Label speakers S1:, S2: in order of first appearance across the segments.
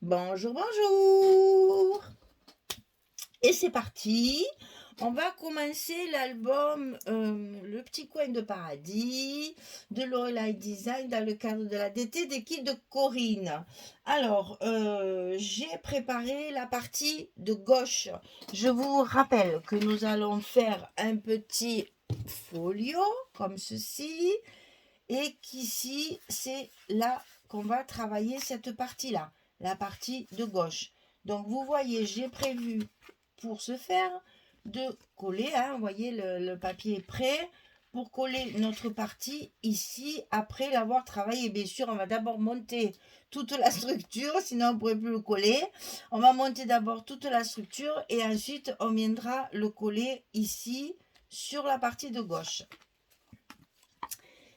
S1: Bonjour, bonjour. Et c'est parti. On va commencer l'album Le Petit Coin de Paradis de Lorelai Design dans le cadre de la DT d'équipe de Corinne. Alors, j'ai préparé la partie de gauche. Je vous rappelle que nous allons faire un petit folio comme ceci et qu'ici, c'est là qu'on va travailler cette partie-là, la partie de gauche. Donc, vous voyez, j'ai prévu pour ce faire de coller, hein, vous voyez, le papier est prêt pour coller notre partie ici après l'avoir travaillé. Bien sûr, on va d'abord monter toute la structure, sinon on ne pourrait plus le coller. On va monter d'abord toute la structure et ensuite on viendra le coller ici sur la partie de gauche.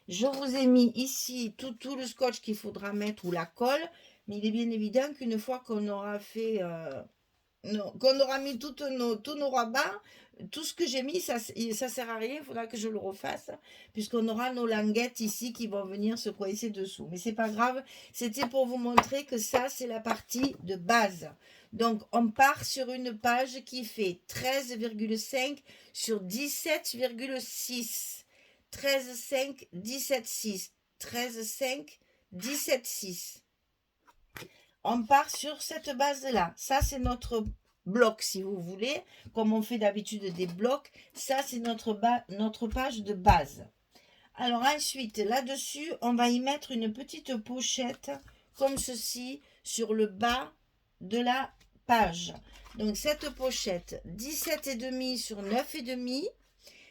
S1: Je vous ai mis ici tout le scotch qu'il faudra mettre ou la colle, mais il est bien évident qu'une fois qu'on aura fait, qu'on aura mis tous nos rabats, tout ce que j'ai mis, ça sert à rien, il faudra que je le refasse, puisqu'on aura nos languettes ici qui vont venir se coincer dessous. Mais c'est pas grave, c'était pour vous montrer que ça, c'est la partie de base. Donc, on part sur une page qui fait 13,5 sur 17,6. 13,5, 17,6. 13,5, 17,6. On part sur cette base-là. Ça, c'est notre bloc, si vous voulez. Comme on fait d'habitude des blocs, ça, c'est notre page de base. Alors ensuite, là-dessus, on va y mettre une petite pochette, comme ceci, sur le bas de la page. Donc, cette pochette, 17,5 sur 9,5.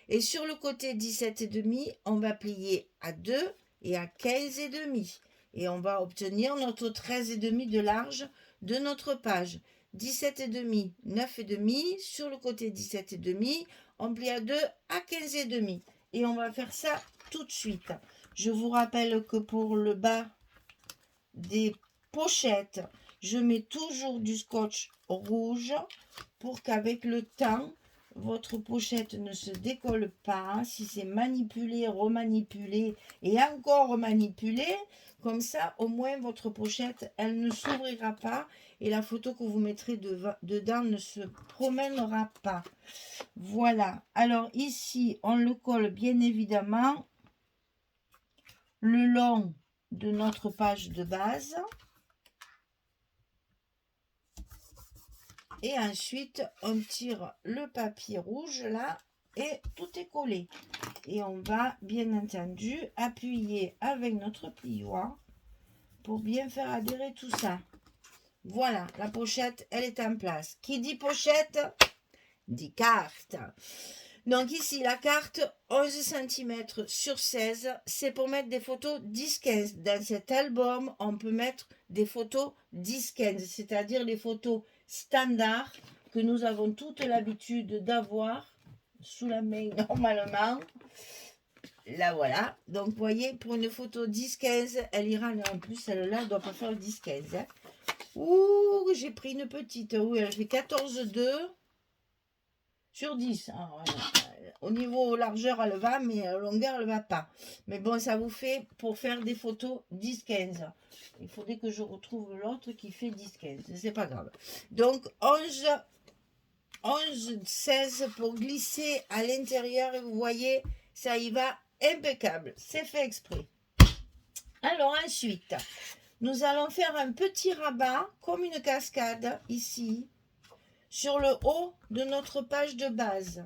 S1: Et sur le côté 17,5, on va plier à 2 et à 15,5. Et on va obtenir notre 13,5 de large de notre page. 17,5, 9,5. Sur le côté 17,5, on plie à 2 à 15,5. Et on va faire ça tout de suite. Je vous rappelle que pour le bas des pochettes, je mets toujours du scotch rouge pour qu'avec le temps, votre pochette ne se décolle pas. Si c'est manipulé, remanipulé et encore remanipulé, comme ça, au moins votre pochette, elle ne s'ouvrira pas et la photo que vous mettrez dedans ne se promènera pas. Voilà. Alors ici, on le colle bien évidemment le long de notre page de base. Et ensuite, on tire le papier rouge là et tout est collé. Et on va bien entendu appuyer avec notre plioir pour bien faire adhérer tout ça. Voilà, la pochette, elle est en place. Qui dit pochette, dit carte. Donc ici, la carte 11 cm sur 16, c'est pour mettre des photos 10-15. Dans cet album, on peut mettre des photos 10-15, c'est-à-dire les photos standards que nous avons toute l'habitude d'avoir sous la main normalement. Là, voilà. Donc, vous voyez, pour une photo 10-15, elle ira, en plus, celle-là, elle ne doit pas faire 10-15. Hein. Ouh, j'ai pris une petite. Oui, elle fait 14,2 sur 10. Alors, au niveau largeur, elle va, mais longueur, elle ne va pas. Mais bon, ça vous fait pour faire des photos 10-15. Il faudrait que je retrouve l'autre qui fait 10-15. C'est pas grave. Donc, 11-16 pour glisser à l'intérieur. Et vous voyez, ça y va impeccable. C'est fait exprès. Alors, ensuite, nous allons faire un petit rabat, comme une cascade, ici, sur le haut de notre page de base.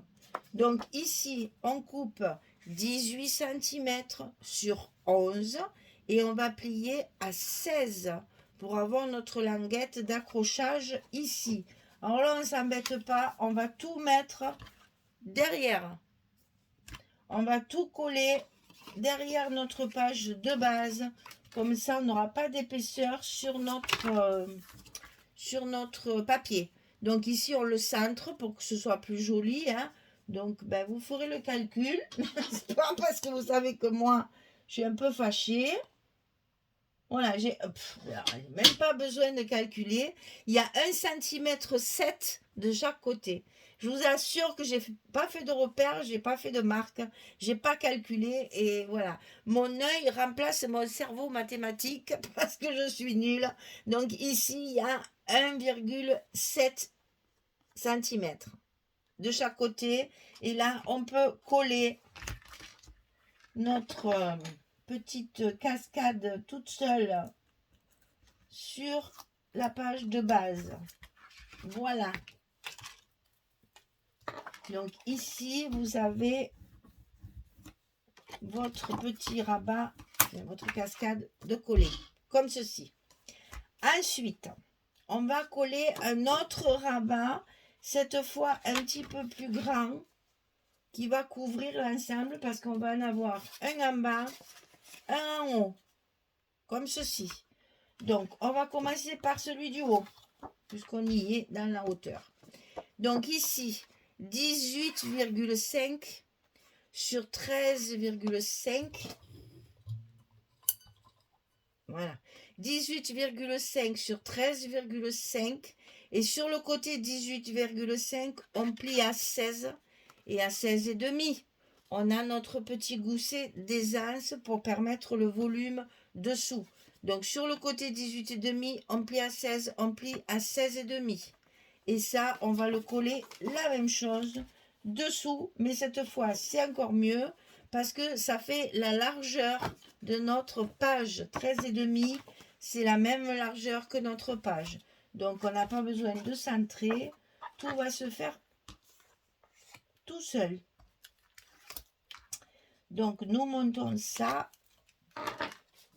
S1: Donc ici, on coupe 18 cm sur 11 et on va plier à 16 pour avoir notre languette d'accrochage ici. Alors là, on ne s'embête pas, on va tout mettre derrière. On va tout coller derrière notre page de base. Comme ça, on n'aura pas d'épaisseur sur notre papier. Donc ici, on le centre pour que ce soit plus joli. Hein. Donc, ben, vous ferez le calcul. C'est pas parce que vous savez que moi, je suis un peu fâchée. Voilà, j'ai même pas besoin de calculer. Il y a 1,7 cm de chaque côté. Je vous assure que j'ai pas fait de repères, j'ai pas fait de marque, j'ai pas calculé et voilà. Mon œil remplace mon cerveau mathématique parce que je suis nulle. Donc ici, il y a 1,7 cm de chaque côté et là, on peut coller notre petite cascade toute seule sur la page de base. Voilà. Donc ici, vous avez votre petit rabat, votre cascade de coller, comme ceci. Ensuite, on va coller un autre rabat, cette fois un petit peu plus grand, qui va couvrir l'ensemble parce qu'on va en avoir un en bas, un en haut, comme ceci. Donc, on va commencer par celui du haut, puisqu'on y est dans la hauteur. Donc ici, 18,5 sur 13,5. Voilà. 18,5 sur 13,5. Et sur le côté 18,5, on plie à 16 et à 16,5. On a notre petit gousset d'aisance pour permettre le volume dessous. Donc sur le côté 18,5, on plie à 16, on plie à 16,5. Et ça, on va le coller la même chose dessous, mais cette fois, c'est encore mieux parce que ça fait la largeur de notre page 13,5. C'est la même largeur que notre page. Donc, on n'a pas besoin de centrer. Tout va se faire tout seul. Donc, nous montons ça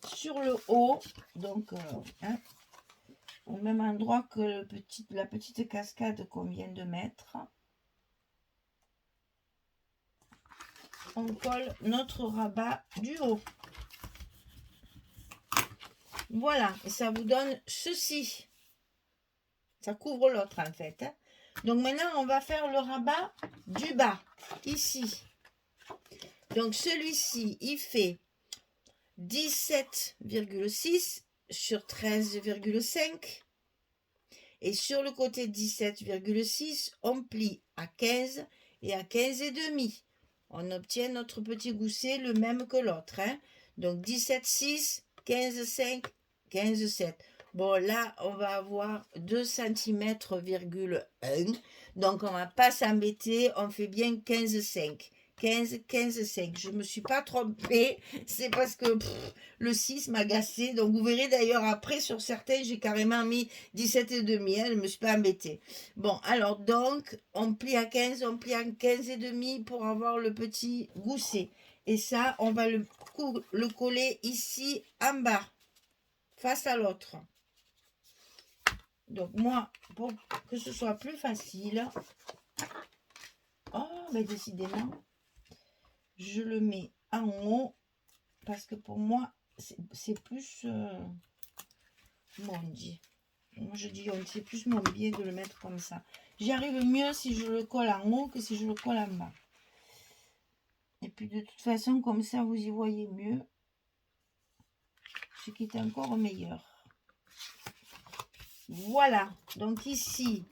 S1: sur le haut. Donc, au même endroit que la petite cascade qu'on vient de mettre. On colle notre rabat du haut. Voilà, et ça vous donne ceci. Ça couvre l'autre en fait. Donc maintenant, on va faire le rabat du bas, ici. Donc celui-ci, il fait 17,6 sur 13,5. Et sur le côté 17,6, on plie à 15 et à 15,5. On obtient notre petit gousset le même que l'autre. Hein. Donc 17,6, 15,5, 15,7. Bon, là, on va avoir 2 cm,1. Donc, on ne va pas s'embêter. On fait bien 15,5. 15, 15,5. Je ne me suis pas trompée. C'est parce que le 6 m'a agacé. Donc, vous verrez d'ailleurs après, sur certains, j'ai carrément mis 17,5. Je ne me suis pas embêtée. Bon, alors, donc, on plie à 15, on plie à 15,5 pour avoir le petit gousset. Et ça, on va le coller ici en bas, face à l'autre. Donc, moi, pour que ce soit plus facile, mais décidément, je le mets en haut parce que pour moi, c'est plus mon Dieu. Moi, je dis, c'est plus mon biais de le mettre comme ça. J'y arrive mieux si je le colle en haut que si je le colle en bas. Et puis, de toute façon, comme ça, vous y voyez mieux. Ce qui est encore meilleur. Voilà. Donc, ici,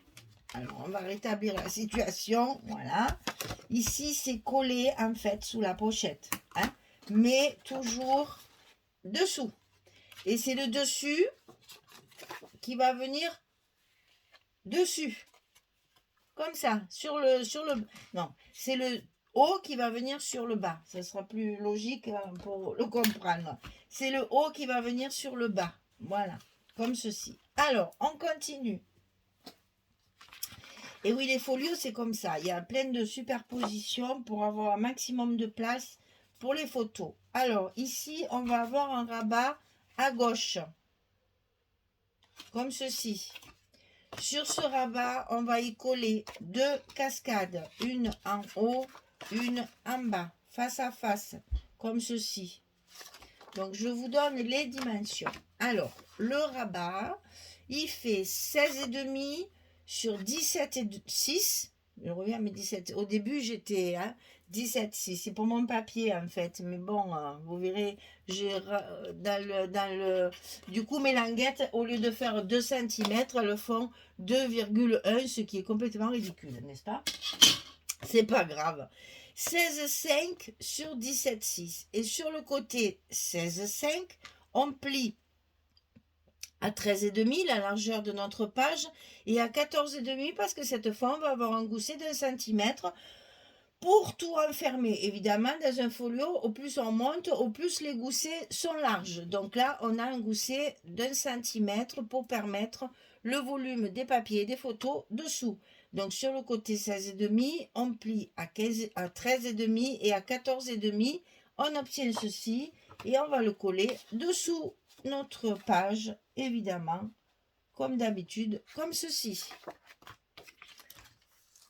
S1: alors, on va rétablir la situation. Voilà. Ici, c'est collé, en fait, sous la pochette. Hein, mais toujours dessous. Et c'est le dessus qui va venir dessus. Comme ça. Non, c'est le haut qui va venir sur le bas. Ça sera plus logique pour le comprendre. C'est le haut qui va venir sur le bas. Voilà. Comme ceci. Alors, on continue. Et oui, les folios, c'est comme ça. Il y a plein de superpositions pour avoir un maximum de place pour les photos. Alors, ici, on va avoir un rabat à gauche. Comme ceci. Sur ce rabat, on va y coller 2 cascades. Une en haut, une en bas. Face à face. Comme ceci. Donc, je vous donne les dimensions. Alors, le rabat, il fait 16,5 sur 17,6. Je reviens à mes 17. Au début, j'étais 17,6. C'est pour mon papier, en fait. Mais bon, vous verrez, du coup, mes languettes, au lieu de faire 2 centimètres, elles font 2,1, ce qui est complètement ridicule, n'est-ce pas? C'est pas grave. 16,5 sur 17,6. Et sur le côté 16,5, on plie à 13,5 la largeur de notre page et à 14,5 parce que cette fois on va avoir un gousset d'un centimètre pour tout enfermer. Évidemment, dans un folio, au plus on monte, au plus les goussets sont larges. Donc là, on a un gousset d'un centimètre pour permettre le volume des papiers et des photos dessous. Donc sur le côté 16,5, on plie à 13,5 et à 14,5, on obtient ceci et on va le coller dessous notre page, évidemment, comme d'habitude, comme ceci.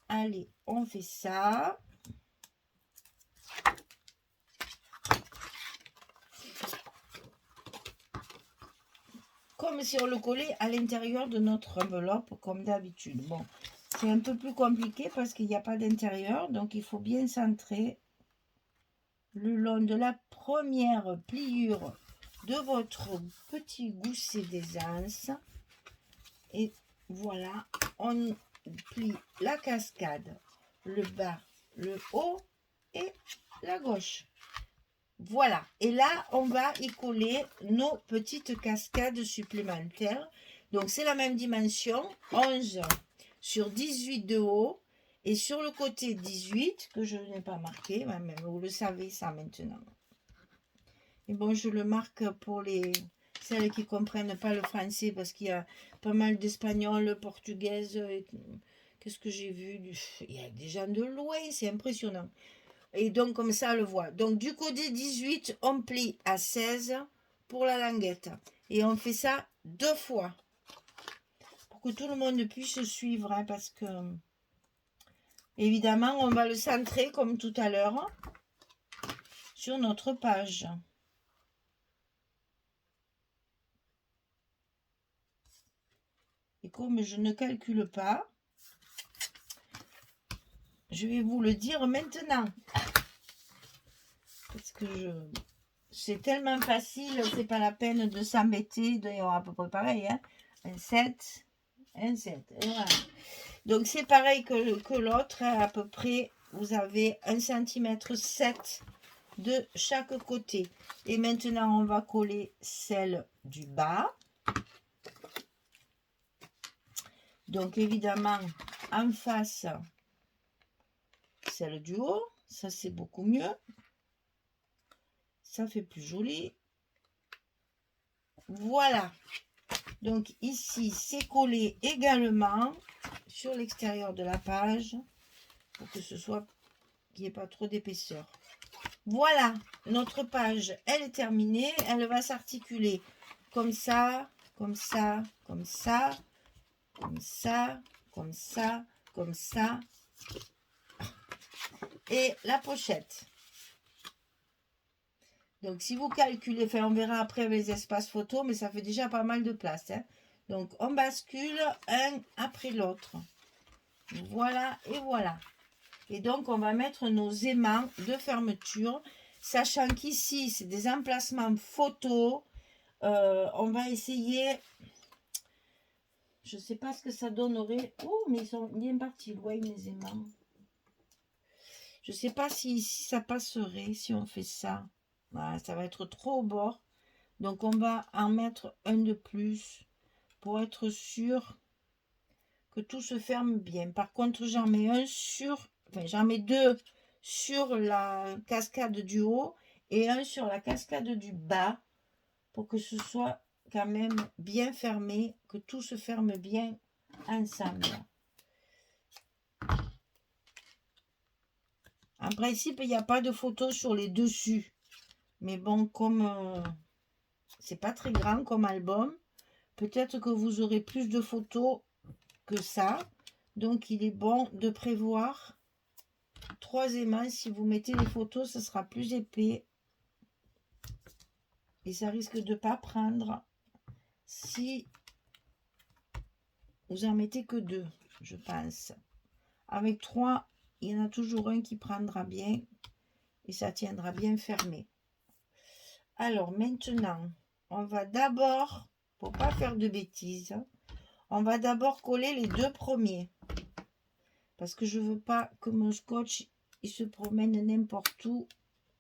S1: Allez, on fait ça. Comme si on le collait à l'intérieur de notre enveloppe, comme d'habitude. Bon, c'est un peu plus compliqué parce qu'il n'y a pas d'intérieur, donc il faut bien centrer le long de la première pliure de votre petit gousset d'aisance. Et voilà, on plie la cascade, le bas, le haut et la gauche. Voilà, et là, on va y coller nos petites cascades supplémentaires. Donc, c'est la même dimension, 11 sur 18 de haut. Et sur le côté 18, que je n'ai pas marqué, mais vous le savez ça maintenant. Et bon, je le marque pour celles qui ne comprennent pas le français, parce qu'il y a pas mal d'espagnols, portugaises. Qu'est-ce que j'ai vu? Il y a des gens de loin, c'est impressionnant. Et donc, comme ça, on le voit. Donc, du côté 18, on plie à 16 pour la languette. Et on fait ça 2 fois. Pour que tout le monde puisse suivre. Hein, parce que, évidemment, on va le centrer, comme tout à l'heure, sur notre page. Et comme je ne calcule pas, je vais vous le dire maintenant. Parce que c'est tellement facile, c'est pas la peine de s'embêter. D'ailleurs, à peu près pareil. Hein. Un 7, un 7. Et voilà. Donc, c'est pareil que l'autre. Hein, à peu près, vous avez 1,7 cm de chaque côté. Et maintenant, on va coller celle du bas. Donc, évidemment, en face, celle du haut. Ça, c'est beaucoup mieux. Ça fait plus joli. Voilà. Donc, ici, c'est collé également sur l'extérieur de la page pour que ce soit qu'il n'y ait pas trop d'épaisseur. Voilà, notre page, elle est terminée. Elle va s'articuler comme ça, comme ça, comme ça, comme ça, comme ça, comme ça. Et la pochette. Donc, si vous calculez, enfin, on verra après avec les espaces photos, mais ça fait déjà pas mal de place. Hein. Donc, on bascule un après l'autre. Voilà et voilà. Et donc, on va mettre nos aimants de fermeture, sachant qu'ici, c'est des emplacements photos. On va essayer, je ne sais pas ce que ça donnerait. Oh, mais ils sont bien partis loin, mes aimants. Je ne sais pas si ici, ça passerait, si on fait ça. Voilà, ça va être trop au bord. Donc, on va en mettre un de plus pour être sûr que tout se ferme bien. Par contre, j'en mets j'en mets 2 sur la cascade du haut et un sur la cascade du bas pour que ce soit quand même bien fermé, que tout se ferme bien ensemble. En principe, il n'y a pas de photo sur les dessus. Mais bon, comme c'est pas très grand comme album, peut-être que vous aurez plus de photos que ça. Donc, il est bon de prévoir 3 aimants. Si vous mettez les photos, ce sera plus épais. Et ça risque de ne pas prendre si vous en mettez que 2, je pense. Avec 3, il y en a toujours un qui prendra bien et ça tiendra bien fermé. Alors maintenant, on va d'abord, pour pas faire de bêtises, on va d'abord coller les 2 premiers. Parce que je veux pas que mon scotch il se promène n'importe où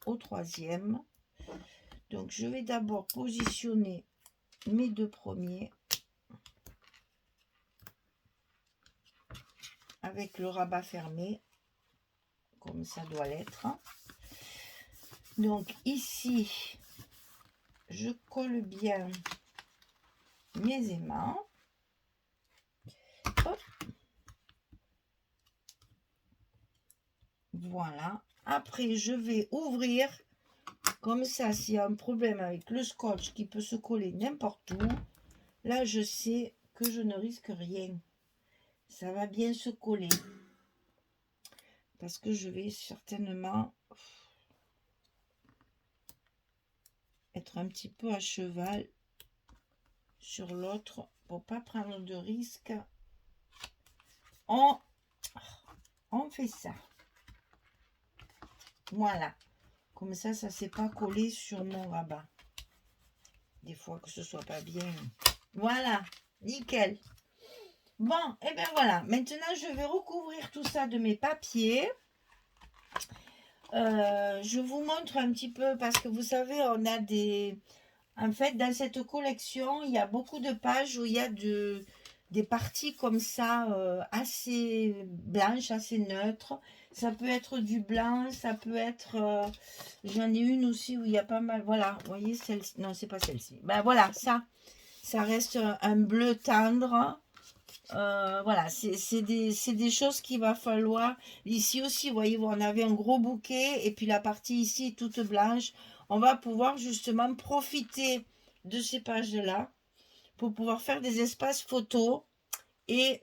S1: au 3e. Donc je vais d'abord positionner mes 2 premiers avec le rabat fermé, comme ça doit l'être. Donc ici, je colle bien mes aimants. Hop. Voilà. Après, je vais ouvrir. Comme ça, s'il y a un problème avec le scotch qui peut se coller n'importe où, là, je sais que je ne risque rien. Ça va bien se coller. Parce que je vais certainement être un petit peu à cheval sur l'autre pour pas prendre de risque. On fait ça. Voilà. Comme ça ne s'est pas collé sur mon rabat. Des fois que ce soit pas bien. Voilà. Nickel. Bon, et bien voilà. Maintenant, je vais recouvrir tout ça de mes papiers. Je vous montre un petit peu parce que vous savez, on a des... En fait, dans cette collection, il y a beaucoup de pages où il y a des parties comme ça, assez blanches, assez neutres. Ça peut être du blanc, ça peut être... J'en ai une aussi où il y a pas mal... Voilà, vous voyez, celle-ci... Non, c'est pas celle-ci. Ben voilà, ça reste un bleu tendre. Voilà, c'est des choses qu'il va falloir. Ici aussi, vous voyez, on avait un gros bouquet et puis la partie ici est toute blanche. On va pouvoir justement profiter de ces pages-là pour pouvoir faire des espaces photos et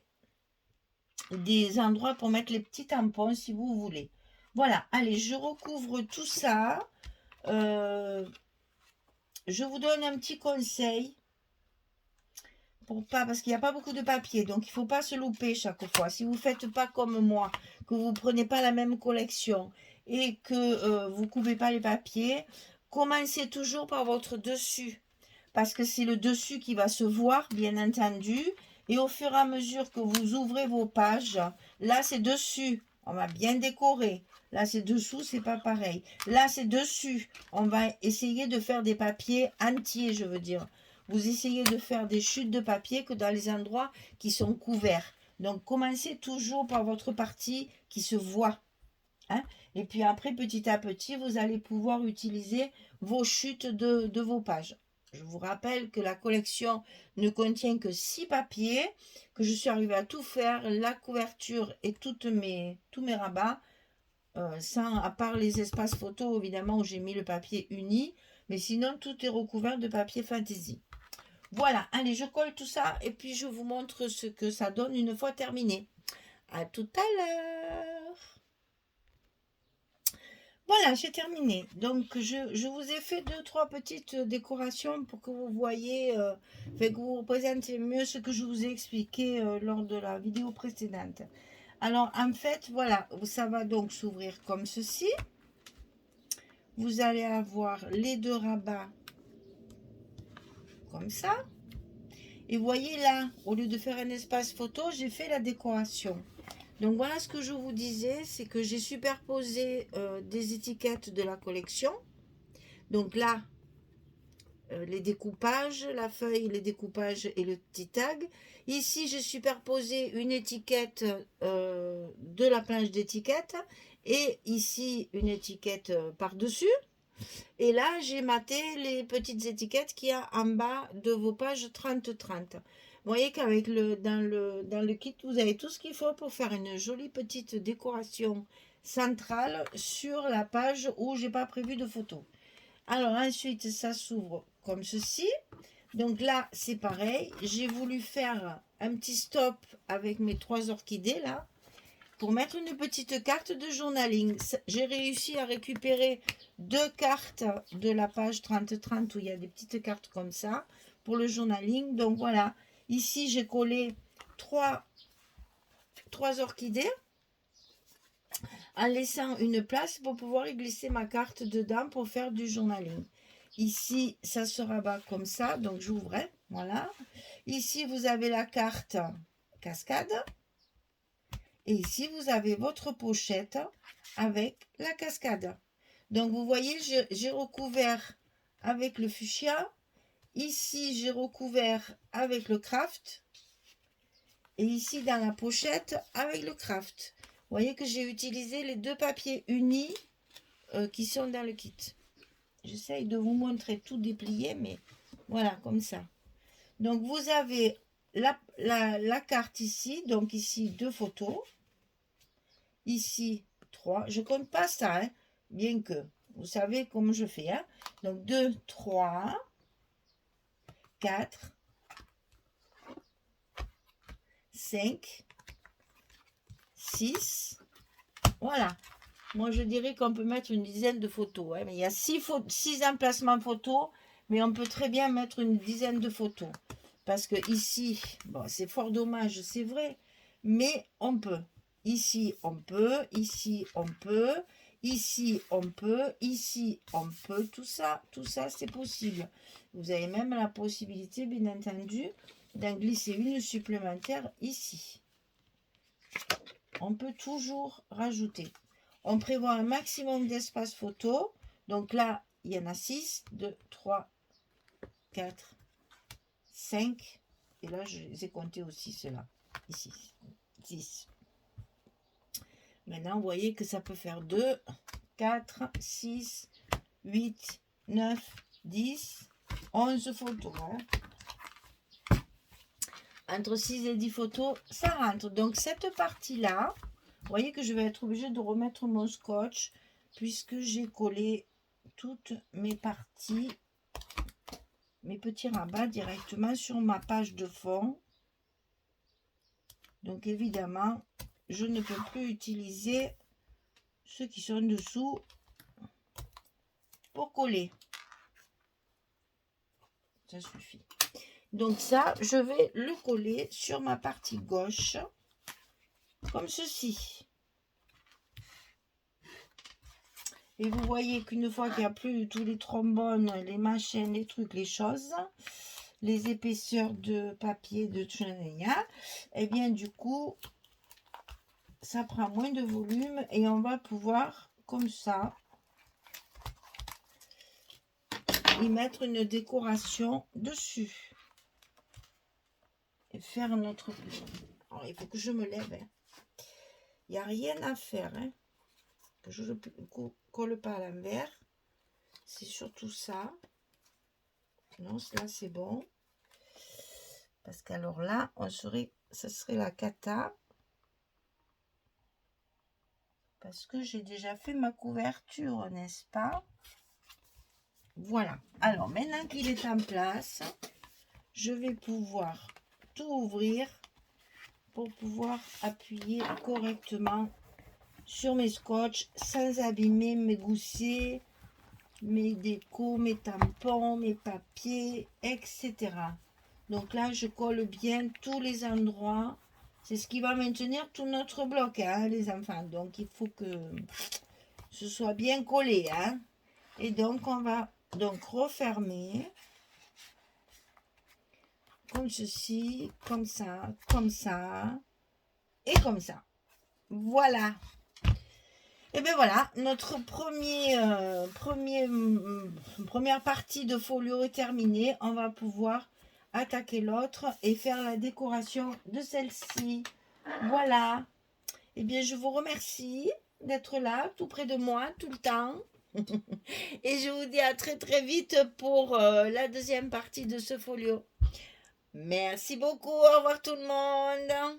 S1: des endroits pour mettre les petits tampons si vous voulez. Voilà, allez, je recouvre tout ça. Je vous donne un petit conseil. Pour pas, parce qu'il n'y a pas beaucoup de papier, donc il ne faut pas se louper chaque fois. Si vous ne faites pas comme moi, que vous ne prenez pas la même collection et que vous ne coupez pas les papiers, commencez toujours par votre dessus. Parce que c'est le dessus qui va se voir, bien entendu. Et au fur et à mesure que vous ouvrez vos pages, là c'est dessus, on va bien décorer. Là c'est dessous, c'est pas pareil. Là c'est dessus, on va essayer de faire des papiers entiers, je veux dire. Vous essayez de faire des chutes de papier que dans les endroits qui sont couverts. Donc, commencez toujours par votre partie qui se voit. Hein? Et puis après, petit à petit, vous allez pouvoir utiliser vos chutes de vos pages. Je vous rappelle que la collection ne contient que 6 papiers, que je suis arrivée à tout faire, la couverture et tous mes rabats, sans, à part les espaces photos, évidemment, où j'ai mis le papier uni, mais sinon, tout est recouvert de papier fantaisie. Voilà, allez, je colle tout ça et puis je vous montre ce que ça donne une fois terminé. À tout à l'heure. Voilà, j'ai terminé. Donc, je vous ai fait 2-3 petites décorations pour que vous voyez, que vous représentez mieux ce que je vous ai expliqué lors de la vidéo précédente. Alors, en fait, voilà, ça va donc s'ouvrir comme ceci. Vous allez avoir les 2 rabats comme ça. Et vous voyez là, au lieu de faire un espace photo, j'ai fait la décoration. Donc voilà ce que je vous disais, c'est que j'ai superposé des étiquettes de la collection. Donc là, les découpages, la feuille, les découpages et le petit tag. Ici, j'ai superposé une étiquette de la planche d'étiquette et ici une étiquette par-dessus. Et là, j'ai maté les petites étiquettes qu'il y a en bas de vos pages 30-30. Vous voyez qu'avec dans le kit, vous avez tout ce qu'il faut pour faire une jolie petite décoration centrale sur la page où j'ai pas prévu de photo. Alors ensuite, ça s'ouvre comme ceci. Donc là, c'est pareil. J'ai voulu faire un petit stop avec mes 3 orchidées là. Pour mettre une petite carte de journaling. J'ai réussi à récupérer 2 cartes de la page 30-30 où il y a des petites cartes comme ça pour le journaling. Donc voilà, ici j'ai collé 3 orchidées. en laissant une place pour pouvoir y glisser ma carte dedans pour faire du journaling. Ici, ça se rabat comme ça, donc j'ouvre, hein, voilà. Ici, vous avez la carte cascade. Et ici, vous avez votre pochette avec la cascade. Donc, vous voyez, j'ai recouvert avec le fuchsia. Ici, j'ai recouvert avec le craft. Et ici, dans la pochette, avec le craft. Vous voyez que j'ai utilisé les deux papiers unis qui sont dans le kit. J'essaye de vous montrer tout déplié, mais voilà, comme ça. Donc, vous avez la carte ici. Donc, ici, 2 photos. Ici, 3. Je compte pas ça, hein, bien que vous savez comment je fais. Hein. Donc, 2, 3, 4, 5, 6. Voilà. Moi, je dirais qu'on peut mettre une dizaine de photos. Hein, mais il y a 6 emplacements photos, mais on peut très bien mettre une dizaine de photos. Parce que ici, bon, c'est fort dommage, c'est vrai, mais on peut. Ici, on peut. Ici, on peut. Ici, on peut. Ici, on peut. Tout ça, c'est possible. Vous avez même la possibilité, bien entendu, d'en glisser une supplémentaire ici. On peut toujours rajouter. On prévoit un maximum d'espace photo. Donc là, il y en a 6, 2, 3, 4, 5. Et là, je les ai comptés aussi, ceux-là. Ici, 6. Maintenant, vous voyez que ça peut faire 2, 4, 6, 8, 9, 10, 11 photos. Hein. Entre 6 et 10 photos, ça rentre. Donc, cette partie-là, vous voyez que je vais être obligée de remettre mon scotch puisque j'ai collé toutes mes parties, mes petits rabats directement sur ma page de fond. Donc, évidemment, je ne peux plus utiliser ceux qui sont dessous pour coller. Ça suffit. Donc ça, je vais le coller sur ma partie gauche, comme ceci. Et vous voyez qu'une fois qu'il n'y a plus tous les trombones, les machins, les trucs, les choses, les épaisseurs de papier de Tchounéa, et bien du coup, ça prend moins de volume et on va pouvoir, comme ça, y mettre une décoration dessus. Et faire notre... Alors, il faut que je me lève. Hein. Il n'y a rien à faire. Hein. Que je ne colle pas à l'envers. C'est surtout ça. Non, là c'est bon. Parce qu'alors là, ça serait la cata. Parce que j'ai déjà fait ma couverture, n'est-ce pas? Voilà. Alors, maintenant qu'il est en place, je vais pouvoir tout ouvrir pour pouvoir appuyer correctement sur mes scotch sans abîmer mes goussets, mes décos, mes tampons, mes papiers, etc. Donc là, je colle bien tous les endroits. C'est ce qui va maintenir tout notre bloc, hein, les enfants. Donc, il faut que ce soit bien collé. Hein. Et donc, on va donc refermer. Comme ceci, comme ça et comme ça. Voilà. Et bien voilà, notre première partie de folio est terminée. On va pouvoir attaquer l'autre et faire la décoration de celle-ci. Voilà. Et bien je vous remercie d'être là, tout près de moi, tout le temps. Et je vous dis à très très vite pour la deuxième partie de ce folio. Merci beaucoup, au revoir tout le monde.